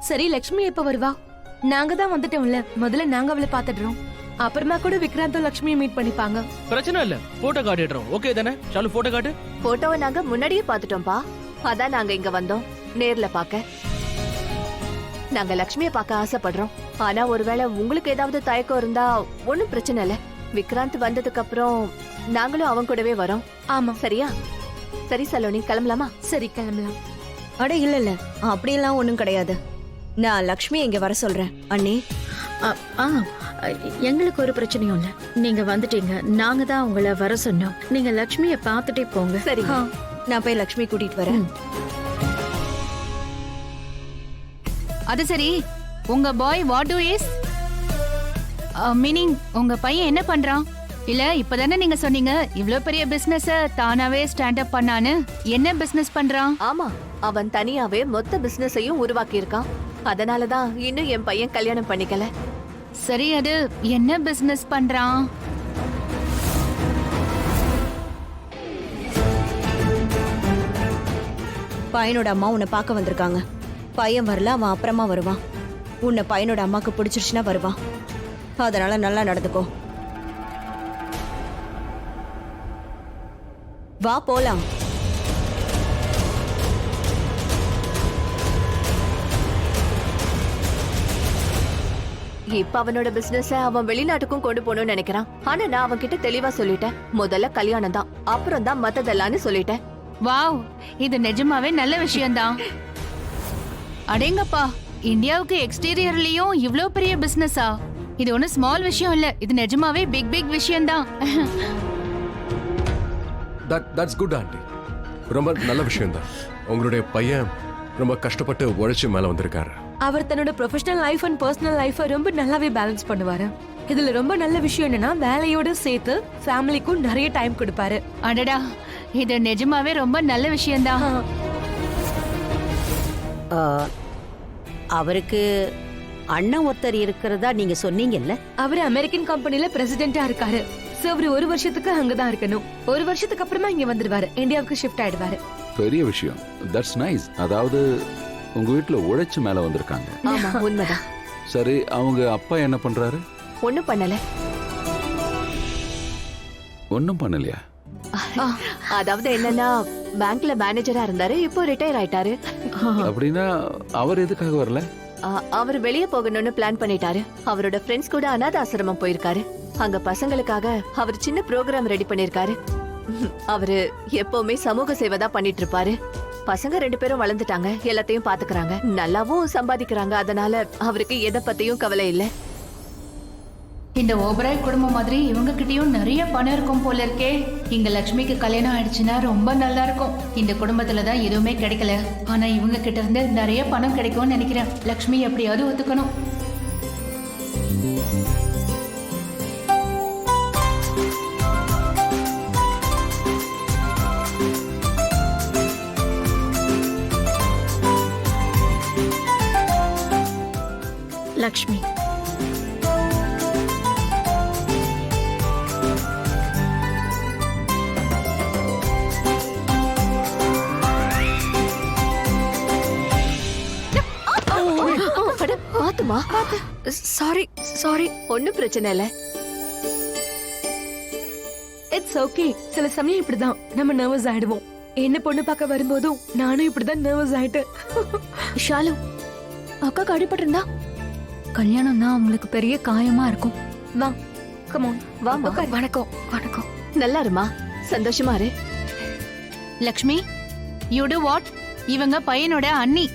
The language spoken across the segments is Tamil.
சரி, லக்ஷ்மி எப்ப வருவா? நாங்க தான் வந்துட்டோம்ல, முதல்ல நாங்க அவளை பாத்துடுறோம். அப்புறமா கூட விக்ராந்தும் லக்ஷ்மியை மீட் பண்ணிப்பாங்க. பிரச்சனை இல்ல, போட்டோ காட்டிடுறோம். ஓகே தானே? சாலு போட்டோ காட்டு. போட்டோவை நாங்க முன்னாடியே பாத்துட்டோம்பா. அதான் நாங்க இங்க வந்தோம் நேர்ல பாக்க. நாங்க லக்ஷ்மியை பார்க்க ஆசைப்படுறோம். ஆனா ஒருவேளை உங்களுக்கு ஏதாவது தயக்கம் இருந்தா ஒண்ணும் பிரச்சனை இல்ல. விக்ராந்த் வந்ததுக்கு அப்புறம் நாங்களும் அவன் கூடவே வரோம். ஆமா, சரியா? சரி சலோனி, கிளம்பலாமா? சரி கிளம்பலாம். அட இல்ல அப்படியெல்லாம் ஒண்ணும் கிடையாது. நான் லக்ஷ்மி இங்க வர சொல்றேன். அண்ணி, எங்களுக்கு ஒரு பிரச்சனையும் இல்ல. நீங்க வந்துட்டீங்க, நாங்க தான் உங்களை வர சொன்னோம். நீங்க லக்ஷ்மிய பாத்துட்டே போங்க. சரி, நான் போய் லக்ஷ்மி கூட்டிட்டு வரேன். அது சரி, உங்க பாய் வாட் டு இஸ் மீனிங் உங்க பையன் என்ன பண்றான்? இல்ல இப்பதானே நீங்க சொன்னீங்க இவ்ளோ பெரிய பிசினஸ தானாவே ஸ்டாண்ட் அப் பண்ணான்னு. என்ன பிசினஸ் பண்றான்? ஆமா, அவன் தனியாவே மொத்த பிசினஸையும் உருவாக்கி இருக்கான். அதனாலதான் இன்னும் என் பையன் கல்யாணம் பண்ணிக்கல. சரி, அது என்ன பிசினஸ் பண்றான்? பையனோட அம்மா உன்னை பார்க்க வந்திருக்காங்க. பையன் வரல, அவன் அப்புறமா வருவான். உன்னை பையனோட அம்மாக்கு பிடிச்சிருச்சுன்னா வருவான். அதனால நல்லா நடந்துக்கோ. வா போலாம். இப்ப அவனோட பிசினஸ் அவன் வெளிநாட்டுக்கும் கொண்டு போகணும்னு நினைக்கிறான். ஆனா நான் அவன் கிட்ட தெளிவா சொல்லிட்டேன், முதல்ல கல்யாணம் தான், அப்புறம் தான் மத்ததெல்லாம்னு சொல்லிட்டேன். வாவ், இது நிஜமாவே நல்ல விஷயம்தான். அடேங்கப்பா, இந்தியாவுக்கு எக்ஸ்டீரியர்லயும் இவ்ளோ பெரிய பிசினஸா? இது ஒன்னும் ஸ்மால் விஷயம் இல்ல, இது நிஜமாவே பிக் பிக் விஷயம்தான். That's good aunty. ரொம்ப நல்ல விஷயம் தான். உங்களுடைய பையன் ரொம்ப கஷ்டப்பட்டு உழைச்சி மேல வந்திருக்காரு. அவர் தன்னோட ப்ரொஃபஷனல் லைஃப் அண்ட் பர்சனல் லைஃபை ரொம்ப நல்லாவே பேலன்ஸ் பண்ணுவாரு. இதுல ரொம்ப நல்ல விஷயம் என்னன்னா, வேலையோட சேர்த்து ஃபேமிலிக்கும் நிறைய டைம் கொடுப்பாரு. அடடா, இது நிஜமாவே ரொம்ப நல்ல விஷயம்தான். அவருக்கு அண்ணன் ஒருத்தர் இருக்கிறதா நீங்க சொன்னீங்கல்ல? அவர் அமெரிக்கன் கம்பெனில பிரசிடென்டா இருக்காரு. சோ அவர் 1 வருஷத்துக்கு அங்கதான் இருக்கணும். 1 வருஷத்துக்கு அப்புறமா இங்க வந்துருவாரு, இந்தியாவுக்கு ஷிஃப்ட் ஆயிடுவாரு. பெரிய விஷயம். That's nice. அதாவது உங்க வீட்டுல உழைச்சு மேல வந்திருக்காங்க. ஆமா, உண்மைதான். சரி, அவங்க அப்பா என்ன பண்றாரு? ஒண்ணும் பண்ணல. ஒன்னும் பண்ணலையா? அதாவது என்னன்னா, பேங்க்ல மேனேஜரா இருந்தாரு, இப்போ ரிட்டையர் ஆயிட்டாரு. அப்படின்னா அவர் எதுக்காக வரல? அவர் வெளியே போகணும்னு பிளான் பண்ணிட்டாரு. அவரோட ஃப்ரெண்ட்ஸ் கூட அனாத ஆசிரமம் போயிருக்காரு. அங்க பசங்களுக்காக அவர் சின்ன ப்ரோக்ராம் ரெடி பண்ணிருக்காரு. அவரு எப்பவுமே சமூக சேவை தான் பண்ணிட்டு இருப்பாரு. பசங்க 2 பேரும் வளர்ந்துட்டாங்க, எல்லாத்தையும் பாத்துக்கறாங்க, நல்லாவும் சம்பாதிக்கிறாங்க. அதனால அவருக்கு எதை பத்தியும் கவலை இல்ல. இந்த ஓபராய் குடும்பம் மாதிரி இவங்க கிட்டயும் நிறைய பணம் இருக்கும் போல இருக்கே. இங்க லட்சுமிக்கு கல்யாணம் ஆயிடுச்சுன்னா ரொம்ப நல்லா இருக்கும். இந்த குடும்பத்துல தான் எதுவுமே கிடைக்கல, ஆனா இவங்க கிட்ட இருந்து நிறைய பணம் கிடைக்கும்னு நினைக்கிறேன். லட்சுமி எப்படியாவது ஒத்துக்கணும். லக்ஷ்மி, பாத்துமா, சாரி சாரி. ஒண்ணும் பிரச்சனை இல்ல. It's okay. சில சமயம் இப்படிதான் நம்ம நர்வஸ் ஆயிடுவோம். என்ன பொண்ணு பார்க்க வரும்போதும் நானும் இப்படிதான் நர்வஸ் ஆயிட்டேன். ஷாலு, அக்காக்கு அடிபட்டிருந்தா கல்யாணம் தான் அவங்களுக்கு பெரிய காயமா இருக்கும். வா, கம் ஆன், வா. வணக்கம் வணக்கம். நல்லா இருமா, சந்தோஷமா இரு. Lakshmi, you to what? இவங்க பையனோட அண்ணி,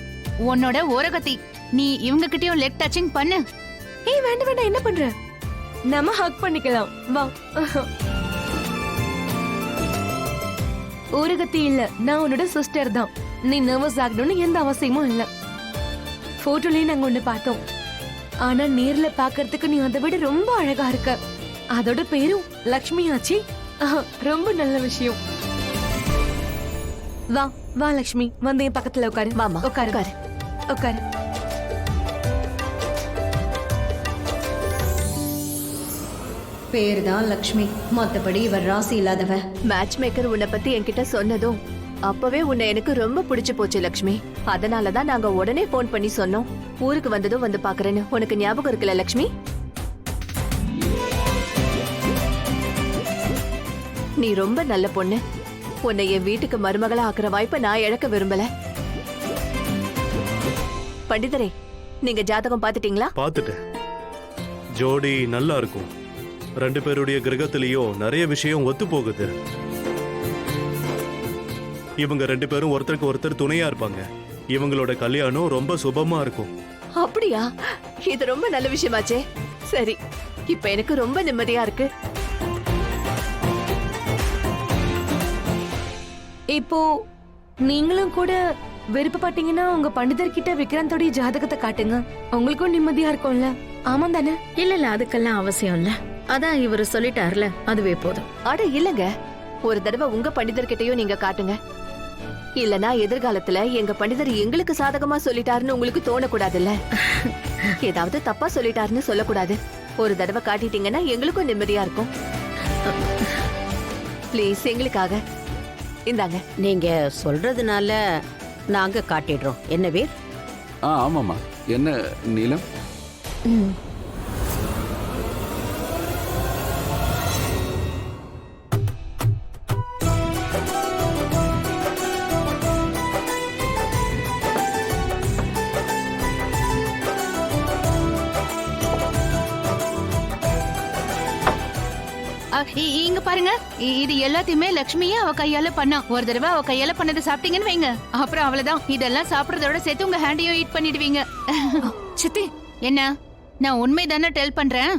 உன்னோட ஓரகத்தி. நீ இவங்க கிட்டயும் லெக் டச்சிங் பண்ணு. ஏய் வேண்டாம் வேண்டாம், என்ன பண்ற? நம்ம ஹக் பண்ணிக்கலாம், வா. ஓரகத்தி இல்ல, நான் உன்னோட சிஸ்டர் தான். நீ நர்வஸ் ஆகணும்னு எந்த அவசியமும் இல்ல. போட்டோலயே நாங்க ஒண்ணு பார்த்தோம், ஆனா நேர்ல பாக்குறதுக்கு நீ அதை விட ரொம்ப அழகா இருக்க. அதோட பேரும் லக்ஷ்மி ஆச்சி. ரொம்ப நல்ல விஷயம். வா வா லக்ஷ்மி, வந்து என் பக்கத்துல உட்காரு. வாமா, உட்காரு உட்காரு. பேர் தான் லக்ஷ்மி, மத்தபடி இவர் ராசி இல்லாதவ. மேட்ச் மேக்கர் உன்னை பத்தி என்கிட்ட சொன்னதும் அப்பவே உன்னை எனக்கு ரொம்ப பிடிச்சு போச்சு லக்ஷ்மி. அதனாலதான் நாங்க உடனே போன் பண்ணி சொன்னோம். ஊருக்கு வந்ததும் வந்து பாக்குறேன்னு. உனக்கு ஞாபகம் இருக்குல்ல லக்ஷ்மி? நீ ரொம்ப நல்ல பொண்ணு. உன்னை என் வீட்டுக்கு மருமகளா ஆக்குற வாய்ப்பை நான் இழக்க விரும்பல. பண்டிதரே, நீங்க ஜாதகம் பாத்துட்டீங்களா? பார்த்துட்டேன். ஜோடி நல்லா இருக்கும். 2 பேருடைய கிரகத்திலயும் நிறைய விஷயம் ஒத்து போகுது. இவங்க 2 பேரும் ஒருத்தருக்கு ஒருத்தர் துணையா இருப்பாங்க. இவங்களோட கல்யாணம் ரொம்ப சுபமா இருக்கும். அப்படியா? இது ரொம்ப நல்ல விஷயமாச்சே. சரி, இப்ப எனக்கு ரொம்ப நிம்மதியா இருக்கு. இப்போ நீங்களும் கூட விருப்பப்பட்டீங்கன்னா உங்க பண்டிதர்கிட்ட விக்ராந்தோடைய ஜாதகத்தை காட்டுங்க. உங்களுக்கும் நிம்மதியா இருக்கும்ல. ஆமா தானே? இல்ல அதுக்கெல்லாம் அவசியம் இல்ல. அதான் இவரு சொல்லிட்டார்ல, அதுவே போதும். அட இல்லங்க, ஒரு தடவை உங்க பண்டிதர்கிட்டயும் நீங்க காட்டுங்க. இல்லனா எதிர்காலத்துல எங்க பண்டிதர் எங்களுக்கு சாதகமா சொல்லிட்டாருன்னு உங்களுக்கு தோணக்கூடாதுல்ல. ஏதாவது தப்பா சொல்லிட்டாருன்னு சொல்லக்கூடாது. ஒரு தடவை காட்டிட்டீங்கன்னா எங்களுக்கும் நிம்மதியா இருக்கும். ப்ளீஸ், எங்களுக்காக இந்தாங்க. நீங்க சொல்றதுனால நாங்க காட்டிடுறோம். என்ன வீர்? ஆமாம்மா. என்ன நீலம்? இங்க பாருங்க, இது எல்லாத்தையுமே லக்ஷ்மியே அவ கையால பண்ணா. ஒரு தடவை அவ கையால பண்ணதை சாப்பிட்டீங்கன்னு வைங்க, அப்புறம் அவ்வளவுதான். இதெல்லாம் சாப்பிடறதோட சேர்த்து உங்க ஹேண்டையும் ஈட் பண்ணிடுவீங்க. சித்தி, என்ன? நான் உண்மைதானே டெல் பண்றேன்.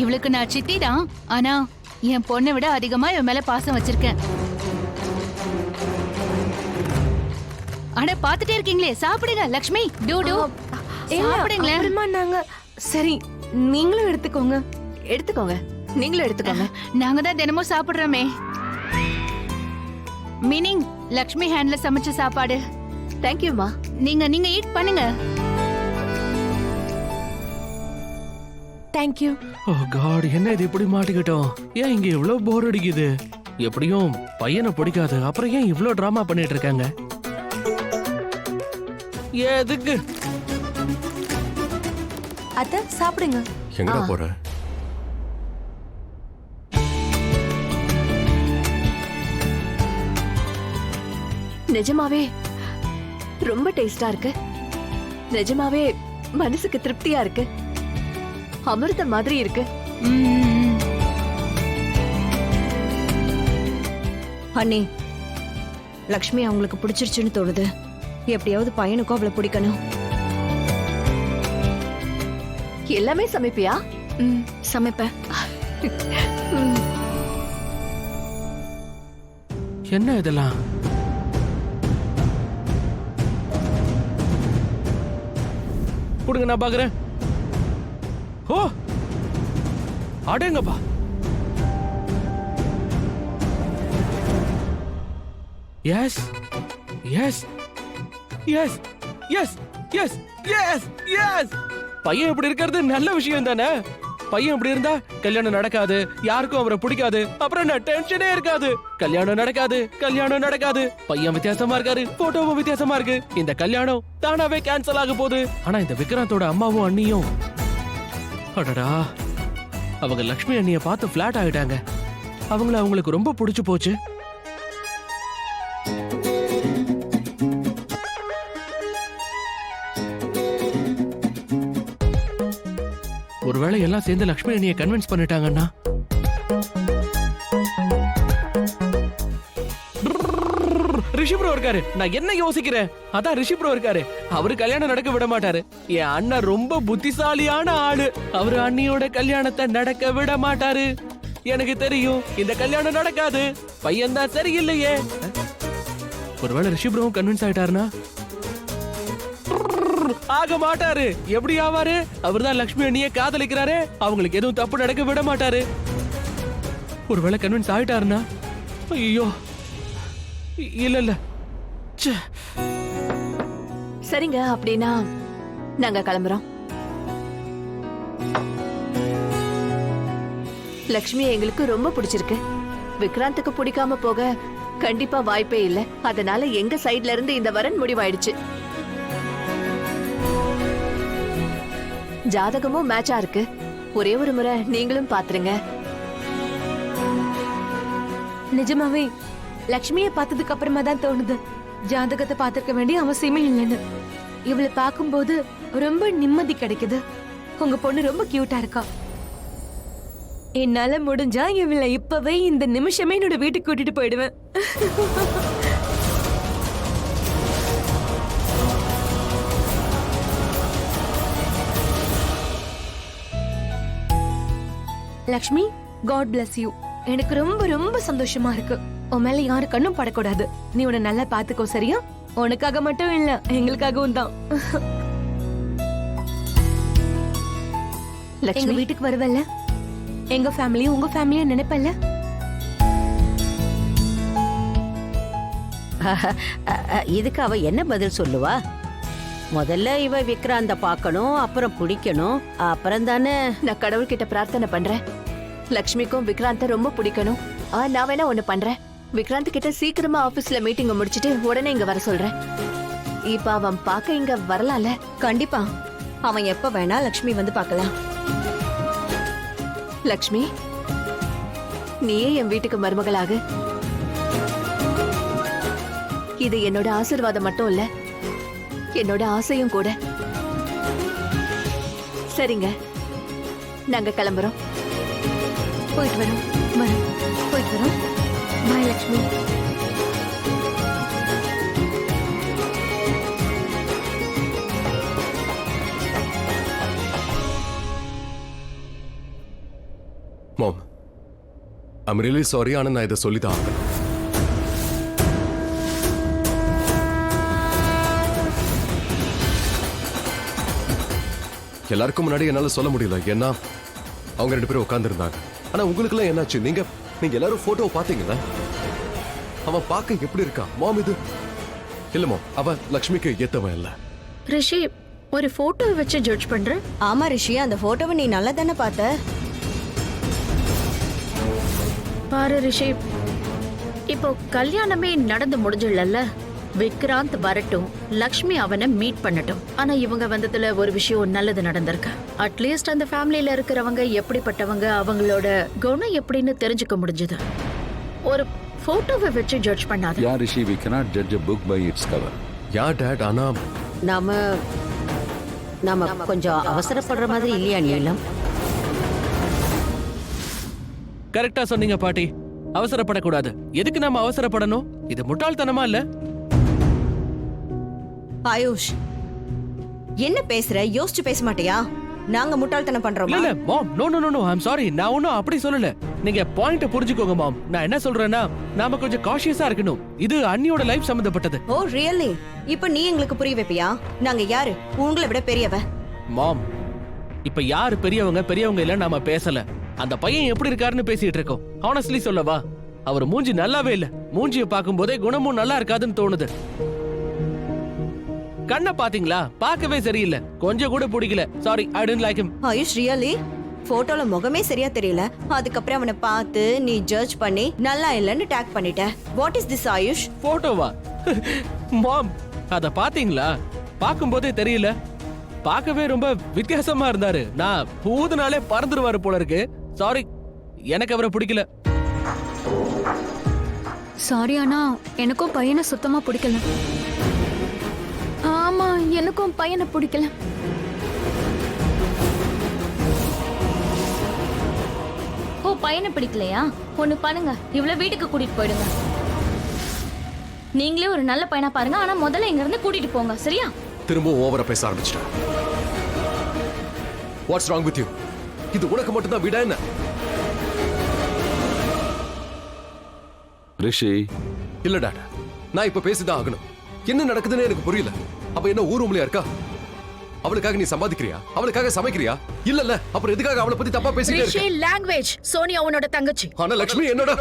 இவளுக்கு நான் சித்தி தான், ஆனா என் பொண்ணை விட அதிகமா இவன் மேல பாசம் வச்சிருக்கேன். ஆனா பாத்துட்டே இருக்கீங்களே, சாப்பிடுங்க லக்ஷ்மி. டூ சாப்பிடுங்களேன். அப்புறமா நாங்க. சரி, நீங்களும் எடுத்துக்கோங்க. எடுத்துக்கோங்க, நீங்களும் எடுத்துக்கோங்க. நாங்க தான் தினமும் சாப்பிடுறோமே. மீனிங் லக்ஷ்மி ஹேண்ட்ல சமைச்ச சாப்பாடு. தேங்க்யூமா. நீங்க ஈட் பண்ணுங்க. தேங்க்யூ. ஓ காட், என்ன இது இப்படி மாட்டிக்கிட்டோம்? ஏன் இங்க இவ்ளோ போர் அடிக்குது? எப்படியும் பையனை பிடிக்காது, அப்புறம் ஏன் இவ்ளோ டிராமா பண்ணிட்டு இருக்காங்க? எதுக்கு? அத்தை, சாப்பிடுங்க. எங்கடா போற? நிஜமாவே ரொம்ப டேஸ்டா இருக்கு. நிஜமாவே மனசுக்கு திருப்தியா இருக்கு. அமிர்தம் மாதிரி இருக்கு. அண்ணி, லக்ஷ்மி அவங்களுக்கு பிடிச்சிருச்சுன்னு தோணுது. எப்படியாவது பையனுக்கும் அவளை பிடிக்கணும். எல்லாமே சமைப்பியா? சமைப்பேன். என்ன இதெல்லாம்? கொடுங்க, நான் பாக்குறேன். ஓ அடேங்கப்பா. Yes yes yes yes yes yes yes. பையன் இப்படி இருக்கிறது நல்ல விஷயம் தானே. பையன் இப்படி இருந்தா கல்யாணம் நடக்காது, யாருக்கும் அவரை பிடிக்காது, அப்புறம் என்ன டென்ஷனே இருக்காது. கல்யாணம் நடக்காது. பையன் வித்தியாசமா இருக்காரு, போட்டோவும் வித்தியாசமா இருக்கு. இந்த கல்யாணம் தானாவே கேன்சல் ஆக போகுது. ஆனா இந்த விக்ராந்தோட அம்மாவும் அண்ணியும், அடடா, அவங்க லக்ஷ்மி அண்ணிய பார்த்து பிளாட் ஆயிட்டாங்க. அவங்களுக்கு ரொம்ப பிடிச்சு போச்சு. ஒருவேளை எல்லாம் சேர்ந்து லக்ஷ்மி அண்ணியை கன்வின்ஸ் பண்ணிட்டாங்கன்னா, ரிஷி ப்ரோ இருக்காரு. நான் என்ன யோசிக்கிறேன், அதான் ரிஷி ப்ரோ இருக்காரு. அவரு கல்யாணம் நடக்க விட மாட்டாரு. என் அண்ணன் ரொம்ப புத்திசாலியான ஆளு. அவரு அண்ணியோட கல்யாணத்தை நடக்க விட மாட்டாரு. எனக்கு தெரியும் இந்த கல்யாணம் நடக்காது. பையன் தான் சரியில்லையே. ஒருவேளை ரிஷி ப்ரோவும் கன்வின்ஸ் ஆயிட்டாருன்னா? ஆக மாட்டாரு. எப்படி ஆவாரு? அவர்தான் லக்ஷ்மி அண்ணியை காதலிக்கிறாரு. அவங்களுக்கு எதுவும் தப்பு நடக்க விட மாட்டாரு. ஒருவேளை கன்வின்ஸ் ஆயிட்டாருன்னா? ஐயோ, இல்ல. சரிங்க, அப்படின்னா நாங்க கிளம்புறோம். லக்ஷ்மி எங்களுக்கு ரொம்ப பிடிச்சிருக்கு. விக்ராந்துக்கு பிடிக்காம போக கண்டிப்பா வாய்ப்பே இல்ல. அதனால எங்க சைடுல இருந்து இந்த வரன் முடிவாயிடுச்சு. ஜாதகமும் மேட்சா இருக்கு. ஒரே ஒரு முறை நீங்களும் பாத்துருங்க. நிஜமாவே லக்ஷ்மியை பார்த்ததுக்கு அப்புறமா தான் தோணுது ஜாதகத்தை பார்த்திருக்க வேண்டிய அவசியமே இல்லைன்னு. இவளை பார்க்கும்போது ரொம்ப நிம்மதி கிடைக்குது. உங்க பொண்ணு ரொம்ப கியூட்டா இருக்கா. என்னால முடிஞ்சா இவளை இப்பவே இந்த நிமிஷமே என்னோட வீட்டுக்கு கூட்டிட்டு போயிடுவேன். Lakshmi, god bless you. எனக்கு ரொம்ப ரொம்ப சந்தோஷமா இருக்கு. உன் மேல யாரு கண்ணும் படக்கூடாது. நீ உன்னை நல்லா பாத்துக்கோ, சரியா? உனக்காக மட்டும் இல்ல, எங்களுக்காகவும் தான். எங்க லக்ஷ்மி வீட்டுக்கு வருவல்ல? எங்க ஃபேமிலியும் உங்க ஃபேமிலியும் நினைப்பல்ல? இதுக்கு அவ என்ன பதில் சொல்லுவா? முதல்ல இவ விக்ராந்த பார்க்கணும், அப்புறம் பிடிக்கணும், அப்புறம் தானே. நான் கடவுள்கிட்ட பிரார்த்தனை பண்றேன். லக்ஷ்மிக்கும் விக்ராந்த ரொம்ப பிடிக்கணும். நான் வேணா ஒண்ணு பண்றேன். விக்ராந்த் கிட்ட சீக்கிரமா ஆபீஸ்ல மீட்டிங் முடிச்சிட்டு உடனே இங்க வர சொல்றேன். இப்ப அவன் பார்க்க இங்க வரலாம்ல? கண்டிப்பா அவன் எப்ப வேணா லக்ஷ்மி வந்து பார்க்கலாம். லக்ஷ்மி, நீயே என் வீட்டுக்கு மருமகளாக. இது என்னோட ஆசீர்வாதம் மட்டும் இல்ல, என்னோட ஆசையும் கூட. சரிங்க, நாங்க கிளம்புறோம். போயிட்டு வரோம். போயிட்டு வரோம். பாய் லக்ஷ்மி. மாம், ஐம் ரியலி சாரி. ஆனால் நான் இதை சொல்லி தான் ஆகணும். எல்லாருக்கும் முன்னாடி என்னால சொல்ல முடியல, ஏன்னா அவங்க 2 பேரும் உட்கார்ந்துருந்தாங்க. ஆனா உங்களுக்குலாம் என்னாச்சு? நீங்க எல்லாரும் போட்டோவை பாத்தீங்களா? அவன் பார்க்க எப்படி இருக்கான் மாம்? இது இல்ல மாம், அவன் லக்ஷ்மிக்கு ஏத்தவன் இல்ல. ரிஷி, ஒரு போட்டோ வச்சு ஜட்ஜ் பண்ற? ஆமா ரிஷி, அந்த போட்டோவை நீ நல்லா தானே பார்த்த. பாரு ரிஷி, இப்போ கல்யாணமே நடந்து முடிஞ்சிடல. விக்ராந்த் வரட்டும், லக்ஷ்மி அவனை மீட் பண்ணட்டும். ஆனா இவங்க வந்ததுல ஒரு விஷயம் நல்லது நடந்திருக்கு. அட்லீஸ்ட் அந்த ஃபேமிலியில இருக்கிறவங்க எப்படிப்பட்டவங்க, அவங்களோட குணம் எப்படின்னு தெரிஞ்சுக்க முடிஞ்சது. ஒரு போட்டோவை வச்சு ஜட்ஜ் பண்ணாத. Yeah, Rishi, we cannot judge a book by its cover. Yeah date, ஆனா நாம கொஞ்சம் அவசரப்படுற மாதிரி இல்லையா நீலம்? கரெக்டா சொன்னீங்க பாட்டி. அவசரப்படக்கூடாது. எதுக்கு நாம அவசரப்படணும்? இது முட்டாள்தனமா இல்ல? ஆயுஷ், என்ன பேசுற? யோசிச்சு பேச மாட்டியா? நாங்க முட்டாள்தனம் பண்றோமா? இல்ல mom, no no no, I'm sorry. நான் ஒன்னும் அப்படி சொல்லல. நீங்க பாயிண்ட் புரிஞ்சுக்கோங்க மாம். நான் என்ன சொல்றேன்னா, நாம கொஞ்சம் காஷியஸா இருக்கணும். இது அண்ணியோட லைஃப் சம்பந்தப்பட்டது. ஓ ரியலி? இப்ப நீ எங்களுக்கு புரிய வைப்பியா? நாங்க யாரு? உங்களை விட பெரியவ. மாம், இப்ப யாரு பெரியவங்க இல்ல நாம பேசல. அந்த பையன் எப்படி இருக்காருன்னு பேசிட்டு இருக்கோம். ஹானஸ்ட்லி சொல்லவா, அவர் மூஞ்சி நல்லாவே இல்ல. மூஞ்சிய பார்க்கும் போதே குணமும் நல்லா இருக்காதுன்னு தோணுது. கண்ணை பாத்தீங்களா? பார்க்கவே சரியில்லை. கொஞ்சம் கூட பிடிக்கல. Sorry, I don't like him. AYUSH really? போட்டோல முகமே சரியா தெரியல. அதுக்கப்புறம் அவனை பார்த்து நீ ஜட்ஜ் பண்ணி நல்லா இல்லன்னு டேக் பண்ணிட்ட. What is this Ayush? போட்டோவா? மாம், அத பாத்தீங்களா? பார்க்கும்போதே தெரியல. பார்க்கவே ரொம்ப வித்தியாசமா இருந்தாரு. நான் ஊதுனாலே பறந்துருவாரு போல இருக்கு. சாரி, எனக்கு அவரை பிடிக்கல. சாரி, ஆனா எனக்கும் பையனை சுத்தமா பிடிக்கல. ஆமா, எனக்கும் பையனை பிடிக்கல. ஓ, பையனை பிடிக்கலையா? ஒண்ணு பண்ணுங்க, இவ்வளவு வீட்டுக்கு கூட்டிட்டு போயிடுங்க. நீங்களே ஒரு நல்ல பையனா பாருங்க. ஆனா முதல்ல இங்க இருந்து கூட்டிட்டு போங்க, சரியா? திரும்ப ஓவரா பேச ஆரம்பிச்சிட்டேன். What's wrong with you? இது உனக்கு மட்டும் தான் வீடா என்ன? ரிஷி, இல்ல டாட், நான் இப்ப பேசிதான் ஆகணும். என்ன நடக்குதுன்னு எனக்கு புரியல. அப்ப என்ன ஊருமலையா இருக்கா? அவளுக்காக நீ சம்பாதிக்கிறியா? அவளுக்காக சமைக்கிறியா? இல்ல அப்புறம் எதுக்காக அவளை பத்தி தப்பா பேசிட்டே இருக்க? ரிஷி, லாங்குவேஜ். சோனியா உன்னோட தங்கச்சி. ஆனா லக்ஷ்மி என்னோட.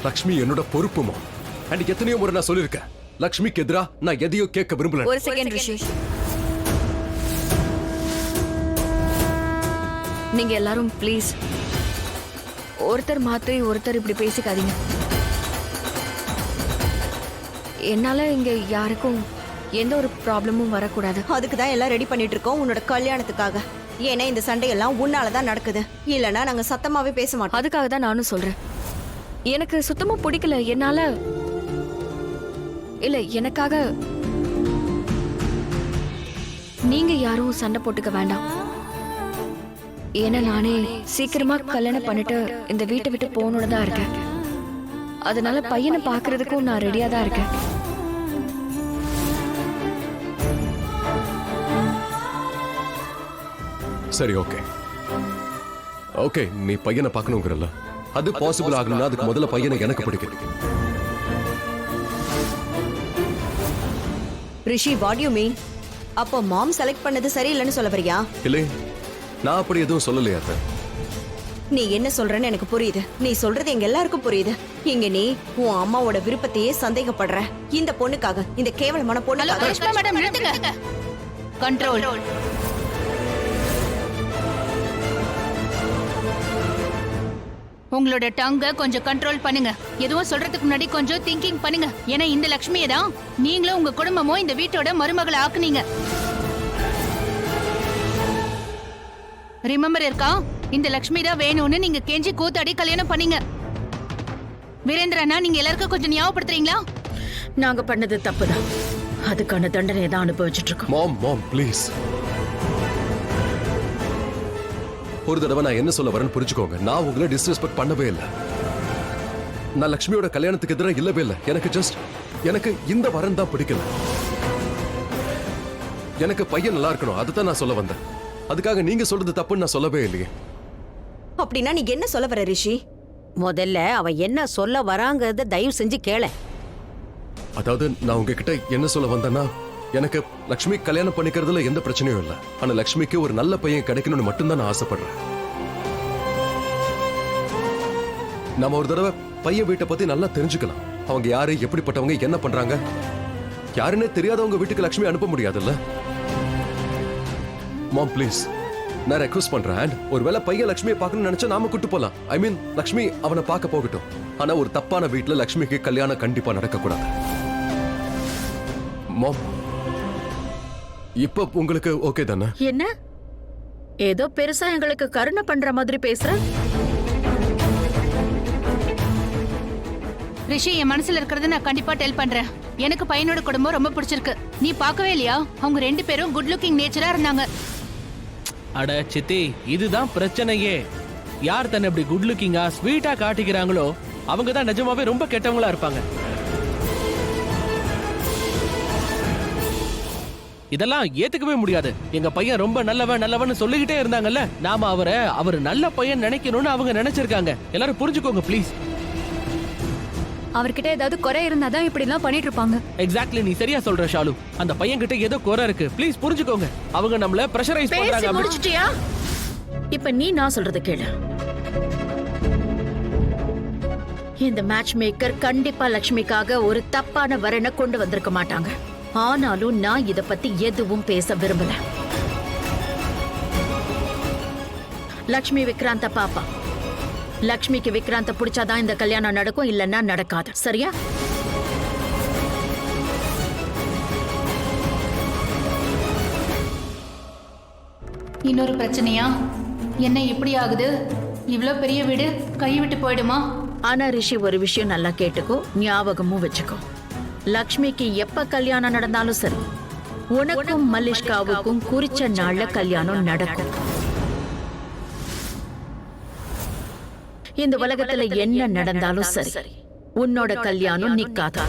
லக்ஷ்மி என்னோட பொறுப்புமா? அண்ட் எத்தனையோ முறை நான் சொல்லியிருக்கேன், லக்ஷ்மிக்கு எதிரா நான் எதையோ கேட்க விரும்பல. ஒரு செகண்ட் ரிஷி. நீங்க எல்லாரும் ப்ளீஸ் ஒருத்தர் மாத்தி ஒருத்தர் இப்படி பேசிக்காதீங்க. என்னால இங்க யாருக்கும் எந்த ஒரு ப்ராப்ளமும் வரக்கூடாது. அதுக்கு தான் எல்லாம் ரெடி பண்ணிட்டு இருக்கோம் உன்னோட கல்யாணத்துக்காக. ஏன்னா இந்த சண்டையெல்லாம் உன்னால தான் நடக்குது, இல்லனா நாங்க சத்தமாவே பேச மாட்டோம். அதுக்காக தான் நானும் சொல்றேன். எனக்கு சுத்தமா பிடிக்கல. என்னால இல்ல, எனக்காக நீங்க யாரும் சண்டை போட்டுக்க வேண்டாம். ஏன்னா நானே சீக்கிரமா கல்யாணம் பண்ணிட்டு இந்த வீட்டை விட்டு போகணும்னு தான் இருக்கேன். அதனால பையனை பாக்குறதுக்கும் நான் ரெடியா தான் இருக்கேன். சரி, ஓகே ஓகே, நீ பையனை பார்க்கணுங்கிறல்ல, அது பாசிபிள் ஆகணும்னா அதுக்கு முதல்ல பையனை எனக்கு பிடிக்குது. ரிஷி, வாட் யூ மீன்? அப்போ மாம் செலக்ட் பண்ணது சரியில்லைன்னு சொல்ல வரியா? இல்லை, நான் அப்படி எதுவும் சொல்லலையா அத்தை. நீ என்ன சொல்றன்னு எனக்கு புரியுது. நீ சொல்றது எங்க எல்லாருக்கும் புரியுது. இங்க நீ உன் அம்மாவோட விருப்பத்தையே சந்தேகப்படுற. இந்த பொண்ணுக்காக, இந்த கேவலமான பொண்ணுக்காக. கரிஷ்மா மேடம் நிறுத்துங்க. கண்ட்ரோல். உங்களோட டங்க கொஞ்சம் கண்ட்ரோல் பண்ணுங்க. எதுவும் சொல்றதுக்கு முன்னாடி கொஞ்சம் திங்கிங் பண்ணுங்க. ஏன்னா இந்த லக்ஷ்மியை தான் நீங்களும் உங்க குடும்பமும் இந்த வீட்டோட மருமகளை ஆக்குனீங்க. ரிமெம்பர் இருக்கா? இந்த லக்ஷ்மி தான் வேணும்னு நீங்க கெஞ்சி கூத்தாடி கல்யாணம் பண்ணீங்க. வீரேந்திரனா, நீங்க எல்லாருக்கும் கொஞ்சம் ஞாபகப்படுத்துறீங்களா? நாங்க பண்ணது தப்புதான். அதுக்கான தண்டனையை தான் அனுபவிச்சுட்டு இருக்கோம். மாம் மாம் ப்ளீஸ், ஒரு தடவை நான் என்ன சொல்ல வரேன்னு புரிஞ்சுக்கோங்க. நான் உங்களை டிஸ்ரெஸ்பெக்ட் பண்ணவே இல்லை. நான் லக்ஷ்மியோட கல்யாணத்துக்கு எதிராக இல்லவே இல்லை. எனக்கு இந்த வரன் தான் பிடிக்கல. எனக்கு பையன் நல்லா இருக்கணும், அதுதான் நான் சொல்ல வந்தேன். அதுக்காக நீங்க சொல்றது தப்புன்னு நான் சொல்லவே இல்லையே. அப்படின்னா நீ என்ன சொல்ல வர ரிஷி? முதல்ல அவ என்ன சொல்ல வராங்கறத தயவு செஞ்சு கேள. அதாவது நான் உங்ககிட்ட என்ன சொல்ல வந்தேன்னா, எனக்கு லக்ஷ்மி கல்யாணம் பண்ணிக்கிறதுல எந்த பிரச்சனையும் இல்லை. ஆனா லக்ஷ்மிக்கு ஒரு நல்ல பையன் கிடைக்கணும்னு மட்டும்தான் நான் ஆசைப்படுறேன். நம்ம ஒரு தடவை பையன் வீட்டை பத்தி நல்லா தெரிஞ்சுக்கலாம். அவங்க யாரு, எப்படிப்பட்டவங்க, என்ன பண்றாங்க. யாருன்னே தெரியாதவங்க வீட்டுக்கு லக்ஷ்மி அனுப்ப முடியாதுல்ல. மாம் ப்ளீஸ், நான் ரெக்வஸ்ட் பண்றேன். ஒருவேளை பையன் லக்ஷ்மியை பார்க்கணும்னு நினைச்சா நாம கூட்டு போலாம். ஐ மீன், லக்ஷ்மி அவனை பார்க்க போகட்டும். ஆனா ஒரு தப்பான வீட்டுல லக்ஷ்மிக்கு கல்யாணம் கண்டிப்பா நடக்க கூடாது. மாம், இப்ப உங்களுக்கு ஓகே தானே? என்ன ஏதோ பெருசா எங்களுக்கு கருணை பண்ற மாதிரி பேசுற? ரிஷி, என் மனசுல இருக்கிறத நான் கண்டிப்பா டெல் பண்றேன். எனக்கு பையனோட குடும்பம் ரொம்ப பிடிச்சிருக்கு. நீ பார்க்கவே இல்லையா? அவங்க 2 பேரும் குட் லுக்கிங் நேச்சரா இருந்தாங்க. அட சித்தி, இதுதான் பிரச்சனையே. யார் தன்னை இப்படி குட் லுக்கிங்கா ஸ்வீட்டா காட்டிக்கிறாங்களோ அவங்க தான் நிஜமாவே ரொம்ப கெட்டவங்களா இருப்பாங்க. இதெல்லாம் ஏத்துக்கவே முடியாது. எங்க பையன் ரொம்ப நல்லவன் சொல்லிக்கிட்டே இருந்தாங்கல்ல. நாம அவர் நல்ல பையன் நினைக்கணும்னு அவங்க நினைச்சிருக்காங்க. எல்லாரும் புரிஞ்சுக்கோங்க ப்ளீஸ். அவர்கிட்ட ஏதாவது குறை இருந்தாதான் இப்படி எல்லாம் பண்ணிட்டு இருப்பாங்க. எக்ஸாக்ட்லி, நீ சரியா சொல்ற ஷாலு. அந்த பையன் கிட்ட ஏதோ குறை இருக்கு. ப்ளீஸ் புரிஞ்சுக்கோங்க. அவங்க நம்மள பிரஷரைஸ் பேசி பண்றாங்க. முடிச்சிட்டியா? இப்ப நீ நான் சொல்றத கேளு. இந்த மேட்ச் மேக்கர் கண்டிப்பா லக்ஷ்மிக்காக ஒரு தப்பான வரனை கொண்டு வந்திருக்க மாட்டாங்க. ஆனாலும் நான் இத பத்தி எதுவும் பேச விரும்பல. லக்ஷ்மி விக்ராந்த பாப்பா. லக்ஷ்மிக்கு விக்ராந்த பிடிச்சாதான் இந்த கல்யாணம் நடக்கும், இல்லன்னா நடக்காது. சரியா? இன்னொரு பிரச்சனையா? என்ன இப்படி ஆகுது? இவ்ளோ பெரிய வீடு கை விட்டு போயிடுமா? ஆனா ரிஷி, ஒரு விஷயம் நல்லா கேட்டுக்கோ, ஞாபகமும் வச்சுக்கோ. லக்ஷ்மிக்கு எப்ப கல்யாணம் நடந்தாலும் சரி, உனக்கும் மல்லிஷ்காவுக்கும் குறிச்ச நாள்ல கல்யாணம் நடக்கும். இந்த உலகத்துல என்ன நடந்தாலும் சரி, உன்னோட கல்யாணம் நிக்காது.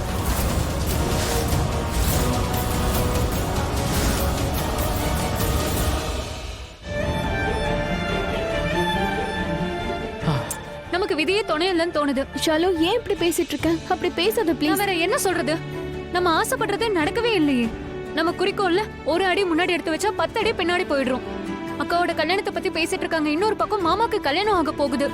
நமக்கு விதியே துணை இல்லைன்னு தோணுது. ஷாலு, ஏன் இப்படி பேசிட்டு இருக்க? அப்படி பேசாத ப்ளீஸ். வேற என்ன சொல்றது? நம்ம ஆசைப்படுறதே நடக்கவே இல்லையே. நம்ம குறிக்கோள்ல ஒரு அடி முன்னாடி எடுத்து வச்சா 10 அடி பின்னாடி போயிடுறோம். அக்காவோட கல்யாணத்தை பத்தி பேசிட்டு இருக்காங்க. இன்னொரு பக்கம் மாமாக்கு கல்யாணம் ஆக போகுது.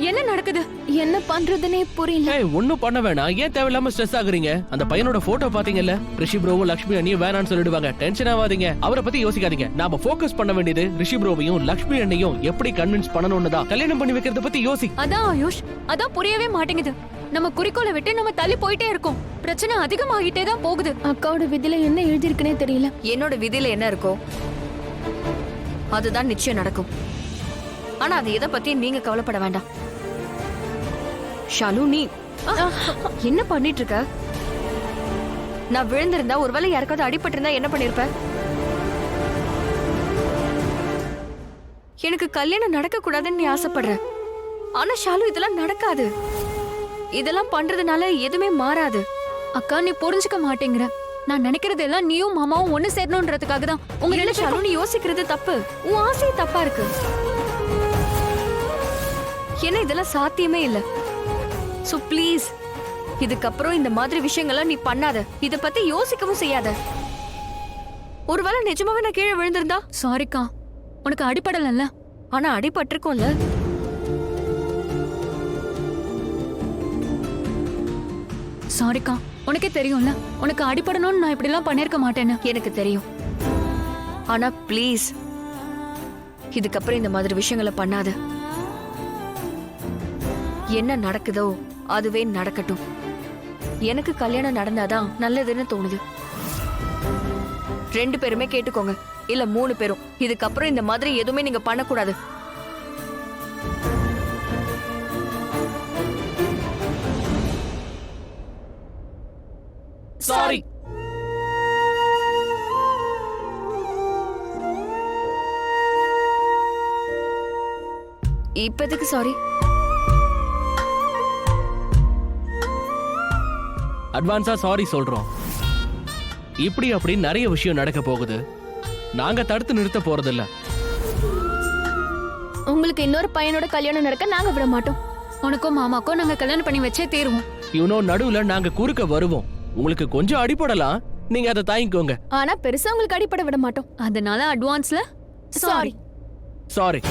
என்ன நடக்குது? என்ன பண்றதுனே புரியல. ஏய் ஒண்ணும் பண்ண வேணாம். ஏன் தேவையில்லாம ஸ்ட்ரெஸ் ஆகுறீங்க? அந்த பையனோட போட்டோ பாத்தீங்கல்ல? ரிஷி ப்ரோவும் லக்ஷ்மி அண்ணியும் வேணான்னு சொல்லிடுவாங்க. டென்ஷன் ஆகாதீங்க. அவரை பத்தி யோசிக்காதீங்க. நாம ஃபோக்கஸ் பண்ண வேண்டியது ரிஷி ப்ரோவையும் லக்ஷ்மி அண்ணியும் எப்படி கன்வின்ஸ் பண்ணணும்னு தான். கல்யாணம் பண்ணி வைக்கிறத பத்தி யோசி. அதான் ஆயுஷ், அதான் புரியவே மாட்டேங்குது. நம்ம குறிக்கோளை விட்டு நம்ம தள்ளி போயிட்டே இருக்கோம். பிரச்சனை அதிகமாகிட்டே தான் போகுது. அக்காவோட விதியில என்ன எழுதி இருக்குன்னே தெரியல. என்னோட விதியில என்ன இருக்கோ அதுதான் நிச்சயம் நடக்கும். ஆனா அது எதை பத்தி நீங்க கவலைப்பட வேண்டாம். ஷாலு, நீ என்ன பண்ணிட்டு இருக்க? நான் விழுந்திருந்தா ஒருவேளை யாருக்காவது அடிபட்டிருந்தா என்ன பண்ணிருப்ப? எனக்கு கல்யாணம் நடக்க கூடாதுன்னு நீ ஆசைப்படுற. ஆனா ஷாலு, இதெல்லாம் நடக்காது. இதெல்லாம் பண்றதுனால எதுவுமே மாறாது. அக்கா, நீ புரிஞ்சுக்க மாட்டேங்கிற. நான் நினைக்கிறது எல்லாம் நீயும் மாமாவும் ஒண்ணு சேரணும்ன்றதுக்காக தான். உங்க இல்ல ரெண்டு ஷாலு, நீ யோசிக்கிறது தப்பு. உன் ஆசை தப்பா இருக்கு. ஏன்னா இதெல்லாம் சாத்தியமே இல்ல. சோ ப்ளீஸ், இதுக்கப்புறம் இந்த மாதிரி விஷயங்கள்லாம் நீ பண்ணாத. இத பத்தி யோசிக்கவும் செய்யாத. ஒருவேளை நிஜமாவே நான் கீழே விழுந்திருந்தா? சாரிக்கா, உனக்கு அடிபடலல்ல? ஆனா அடிபட்டிருக்கும்ல. சாரிக்கா, உனக்கே தெரியும்ல உனக்கு அடிபடணும்னு நான் இப்படி எல்லாம் பண்ணிருக்க மாட்டேன்னு. எனக்கு தெரியும். ஆனா ப்ளீஸ், இதுக்கப்புறம் இந்த மாதிரி விஷயங்களை பண்ணாத. என்ன நடக்குதோ அதுவே நடக்கட்டும். எனக்கு கல்யாணம் நடந்தாதான் நல்லதுன்னு தோணுது. 2 பேருமே கேட்டுக்கோங்க, இல்ல 3 பேரும். இதுக்கப்புறம் இந்த மாதிரி எதுவுமே நீங்க பண்ணக்கூடாது. சாரி. இப்ப எதுக்கு சாரி? அட்வான்ஸா சாரி சொல்றோம். இப்படி அப்படி நிறைய விஷயம் நடக்க போகுது. நாங்க தடுத்து நிறுத்த போறதில்ல. உங்களுக்கு இன்னொரு பையனோட கல்யாணம் நடக்க நாங்க விட மாட்டோம். உனக்கும் மாமாக்கும் நாங்க கல்யாணம் பண்ணி வச்சே தீருவோம். இவனோ நடுவுல நாங்க குறுக்க வருவோம். உங்களுக்கு கொஞ்சம் அடிபடலாம், நீங்க அதை தாங்கிக்கோங்க. ஆனா பெருசா உங்களுக்கு அடிபட விட மாட்டோம். அதனால அட்வான்ஸ்ல சாரி. சாரி.